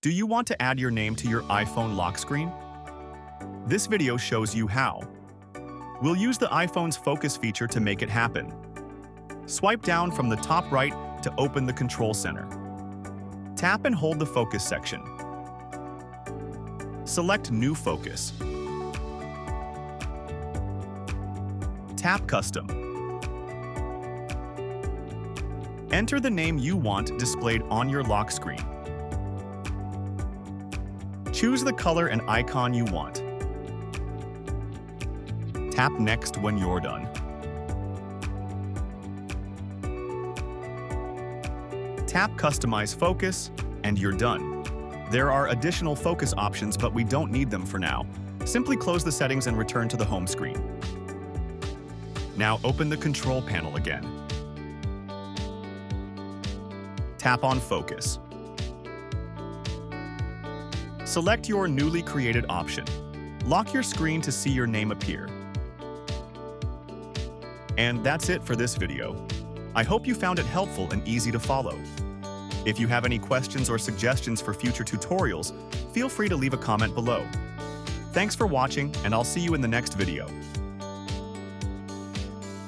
Do you want to add your name to your iPhone lock screen? This video shows you how. We'll use the iPhone's focus feature to make it happen. Swipe down from the top right to open the control center. Tap and hold the focus section. Select New Focus. Tap Custom. Enter the name you want displayed on your lock screen. Choose the color and icon you want. Tap Next when you're done. Tap Customize Focus, and you're done. There are additional focus options, but we don't need them for now. Simply close the settings and return to the home screen. Now open the control panel again. Tap on Focus. Select your newly created option. Lock your screen to see your name appear. And that's it for this video. I hope you found it helpful and easy to follow. If you have any questions or suggestions for future tutorials, feel free to leave a comment below. Thanks for watching, and I'll see you in the next video.